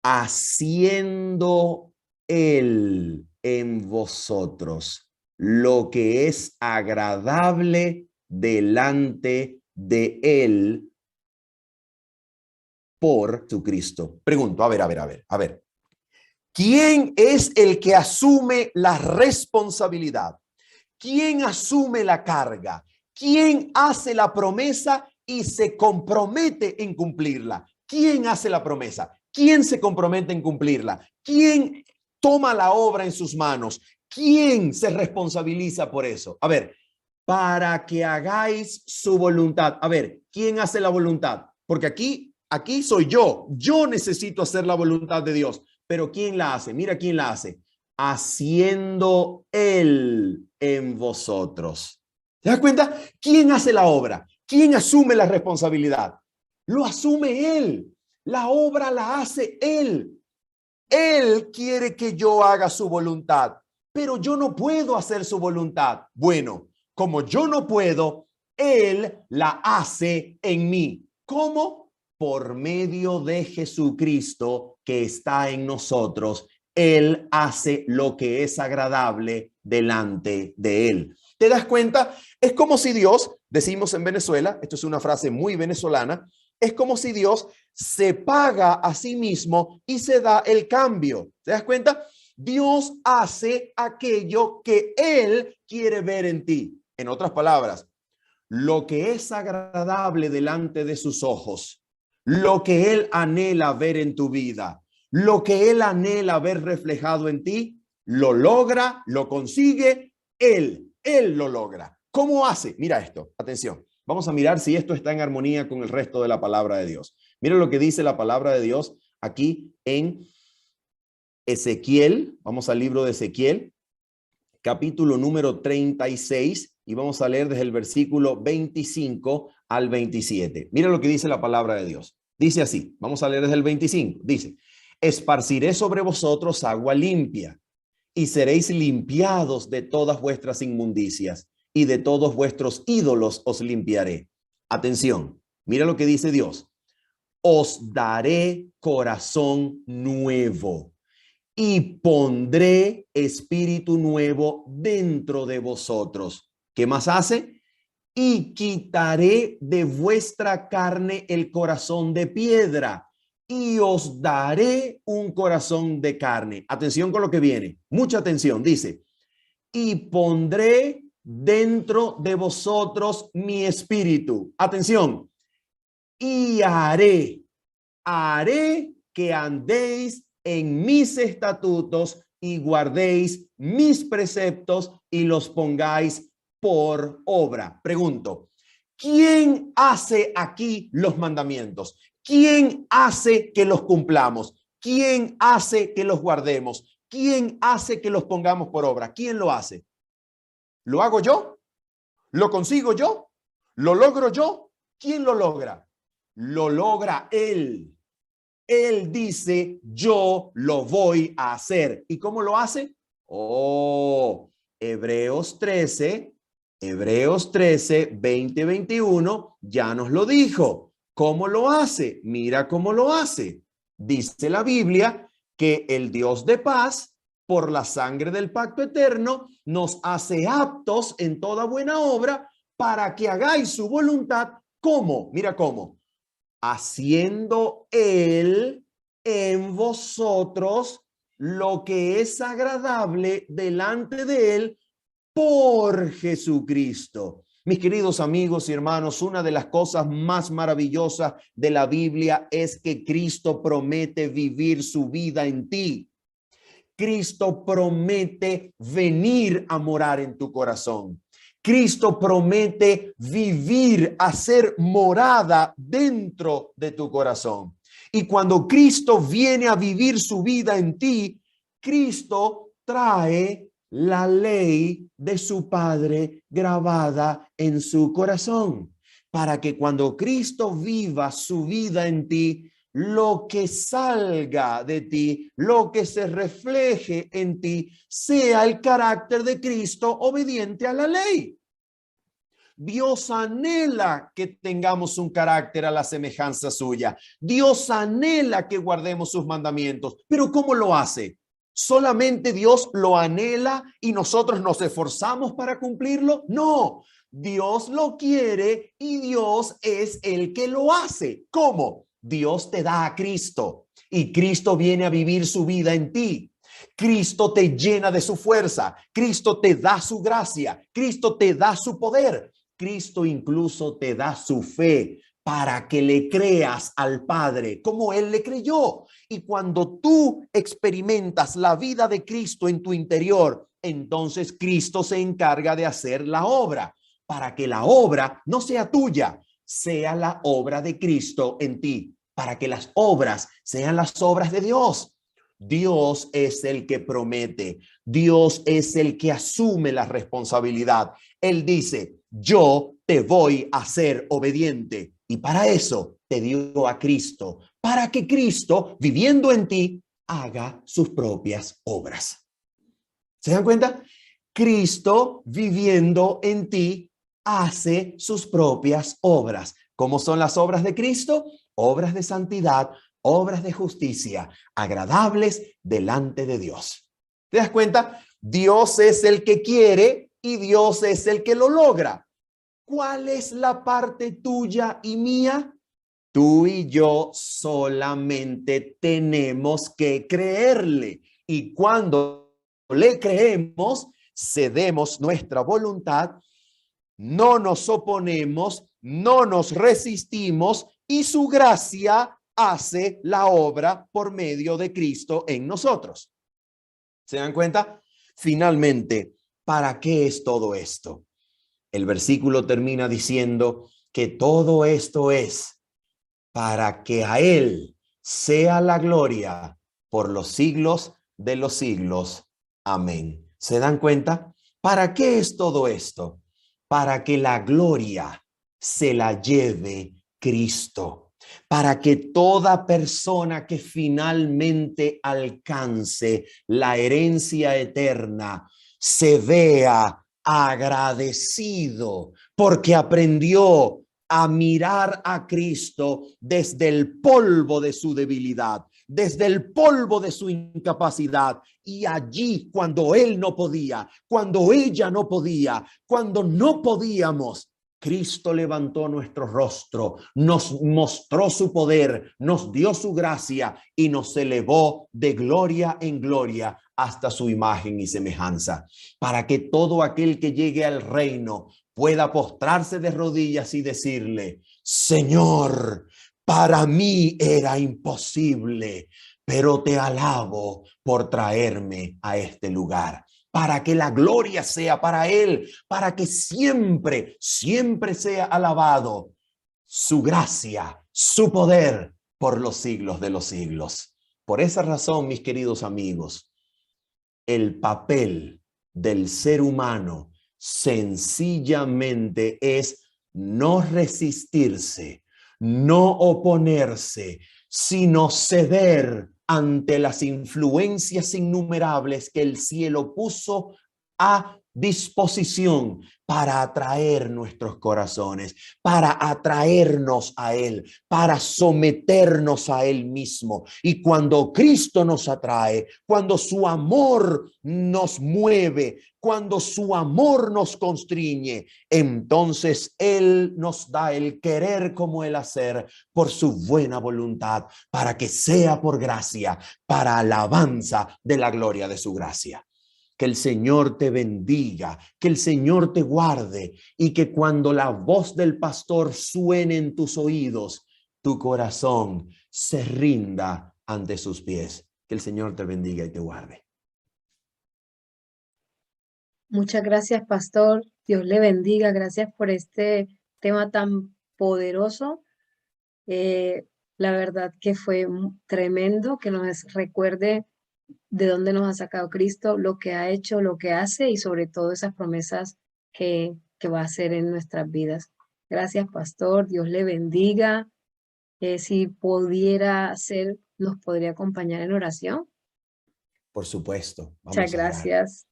haciendo Él en vosotros lo que es agradable delante de Él por su Cristo. Pregunto, a ver. ¿Quién es el que asume la responsabilidad? ¿Quién asume la carga? ¿Quién hace la promesa y se compromete en cumplirla? ¿Quién hace la promesa? ¿Quién se compromete en cumplirla? ¿Quién toma la obra en sus manos? ¿Quién se responsabiliza por eso? A ver, para que hagáis su voluntad. A ver, ¿quién hace la voluntad? Porque aquí soy yo. Yo necesito hacer la voluntad de Dios. Pero ¿quién la hace? Mira quién la hace. Haciendo Él en vosotros. ¿Te das cuenta? ¿Quién hace la obra? ¿Quién asume la responsabilidad? Lo asume Él. La obra la hace Él. Él quiere que yo haga su voluntad, pero yo no puedo hacer su voluntad. Bueno, como yo no puedo, Él la hace en mí. ¿Cómo? Por medio de Jesucristo que está en nosotros. Él hace lo que es agradable delante de Él. ¿Te das cuenta? Es como si Dios, decimos en Venezuela, esto es una frase muy venezolana, es como si Dios se paga a sí mismo y se da el cambio. ¿Te das cuenta? Dios hace aquello que Él quiere ver en ti. En otras palabras, lo que es agradable delante de sus ojos, lo que Él anhela ver en tu vida, lo que Él anhela ver reflejado en ti, lo logra, lo consigue, Él lo logra. ¿Cómo hace? Mira esto, atención. Vamos a mirar si esto está en armonía con el resto de la palabra de Dios. Mira lo que dice la palabra de Dios aquí en Ezequiel. Vamos al libro de Ezequiel, capítulo número 36, y vamos a leer desde el versículo 25 al 27. Mira lo que dice la palabra de Dios. Dice así, vamos a leer desde el 25. Dice, esparciré sobre vosotros agua limpia y seréis limpiados de todas vuestras inmundicias y de todos vuestros ídolos os limpiaré. Atención, mira lo que dice Dios. os daré corazón nuevo y pondré espíritu nuevo dentro de vosotros. ¿Qué más hace? Y quitaré de vuestra carne el corazón de piedra y os daré un corazón de carne. Atención con lo que viene. Mucha atención. Dice, y pondré dentro de vosotros mi espíritu. Atención. Y haré que andéis en mis estatutos y guardéis mis preceptos y los pongáis por obra. Pregunto, ¿quién hace aquí los mandamientos? ¿Quién hace que los cumplamos? ¿Quién hace que los guardemos? ¿Quién hace que los pongamos por obra? ¿Quién lo hace? ¿Lo hago yo? ¿Lo consigo yo? ¿Lo logro yo? ¿Quién lo logra? Lo logra Él. Él dice, yo lo voy a hacer. ¿Y cómo lo hace? Oh, Hebreos 13, 20, 21, ya nos lo dijo. ¿Cómo lo hace? Mira cómo lo hace. Dice la Biblia que el Dios de paz, por la sangre del pacto eterno, nos hace aptos en toda buena obra para que hagáis su voluntad. ¿Cómo? Mira cómo. Haciendo Él en vosotros lo que es agradable delante de Él por Jesucristo. Mis queridos amigos y hermanos, una de las cosas más maravillosas de la Biblia es que Cristo promete vivir su vida en ti. Cristo promete venir a morar en tu corazón. Cristo promete vivir, hacer morada dentro de tu corazón. Y cuando Cristo viene a vivir su vida en ti, Cristo trae la ley de su Padre grabada en su corazón, para que cuando Cristo viva su vida en ti, lo que salga de ti, lo que se refleje en ti, sea el carácter de Cristo obediente a la ley. Dios anhela que tengamos un carácter a la semejanza suya. Dios anhela que guardemos sus mandamientos. ¿Pero cómo lo hace? ¿Solamente Dios lo anhela y nosotros nos esforzamos para cumplirlo? No, Dios lo quiere y Dios es el que lo hace. ¿Cómo? Dios te da a Cristo y Cristo viene a vivir su vida en ti. Cristo te llena de su fuerza. Cristo te da su gracia. Cristo te da su poder. Cristo incluso te da su fe para que le creas al Padre como Él le creyó. Y cuando tú experimentas la vida de Cristo en tu interior, entonces Cristo se encarga de hacer la obra para que la obra no sea tuya, sea la obra de Cristo en ti, para que las obras sean las obras de Dios. Dios es el que promete. Dios es el que asume la responsabilidad. Él dice, yo te voy a ser obediente. Y para eso te dio a Cristo, para que Cristo, viviendo en ti, haga sus propias obras. ¿Se dan cuenta? Cristo, viviendo en ti, hace sus propias obras. ¿Cómo son las obras de Cristo? Obras de santidad, obras de justicia, agradables delante de Dios. ¿Te das cuenta? Dios es el que quiere y Dios es el que lo logra. ¿Cuál es la parte tuya y mía? Tú y yo solamente tenemos que creerle. Y cuando le creemos, cedemos nuestra voluntad, no nos oponemos, no nos resistimos y su gracia hace la obra por medio de Cristo en nosotros. ¿Se dan cuenta? Finalmente, ¿para qué es todo esto? El versículo termina diciendo que todo esto es para que a Él sea la gloria por los siglos de los siglos. Amén. ¿Se dan cuenta? ¿Para qué es todo esto? Para que la gloria se la lleve Cristo. Para que toda persona que finalmente alcance la herencia eterna se vea agradecido porque aprendió a mirar a Cristo desde el polvo de su debilidad, desde el polvo de su incapacidad. Y allí, cuando él no podía, cuando ella no podía, cuando no podíamos, Cristo levantó nuestro rostro, nos mostró su poder, nos dio su gracia y nos elevó de gloria en gloria hasta su imagen y semejanza, para que todo aquel que llegue al reino pueda postrarse de rodillas y decirle: Señor, para mí era imposible, pero te alabo por traerme a este lugar, para que la gloria sea para Él, para que siempre, siempre sea alabado su gracia, su poder por los siglos de los siglos. Por esa razón, mis queridos amigos, el papel del ser humano sencillamente es no resistirse, no oponerse, sino ceder ante las influencias innumerables que el cielo puso a disposición para atraer nuestros corazones, para atraernos a Él, para someternos a Él mismo. Y cuando Cristo nos atrae, cuando su amor nos mueve, cuando su amor nos constriñe, entonces Él nos da el querer como el hacer por su buena voluntad, para que sea por gracia, para alabanza de la gloria de su gracia. Que el Señor te bendiga, que el Señor te guarde y que cuando la voz del pastor suene en tus oídos, tu corazón se rinda ante sus pies. Que el Señor te bendiga y te guarde. Muchas gracias, pastor. Dios le bendiga. Gracias por este tema tan poderoso. La verdad que fue tremendo que nos recuerde de dónde nos ha sacado Cristo, lo que ha hecho, lo que hace y sobre todo esas promesas que va a hacer en nuestras vidas. Gracias, pastor. Dios le bendiga. Si pudiera ser, nos podría acompañar en oración. Por supuesto. Muchas gracias.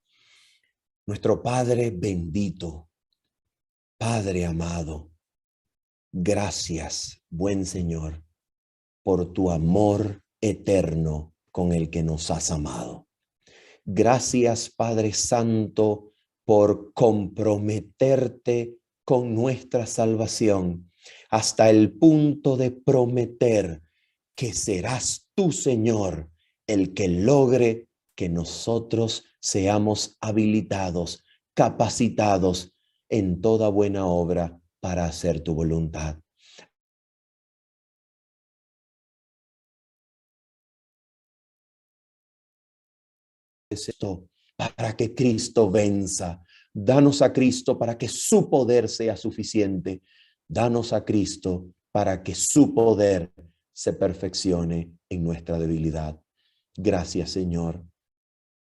Nuestro Padre bendito, Padre amado, gracias, buen Señor, por tu amor eterno con el que nos has amado. Gracias, Padre Santo, por comprometerte con nuestra salvación hasta el punto de prometer que serás tú, Señor, el que logre que nosotros seamos habilitados, capacitados en toda buena obra para hacer tu voluntad. Esto para que Cristo venza. Danos a Cristo para que su poder sea suficiente. Danos a Cristo para que su poder se perfeccione en nuestra debilidad. Gracias, Señor.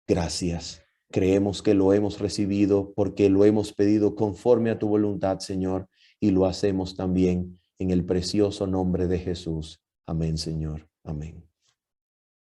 Gracias. Creemos que lo hemos recibido porque lo hemos pedido conforme a tu voluntad, Señor, y lo hacemos también en el precioso nombre de Jesús. Amén, Señor. Amén.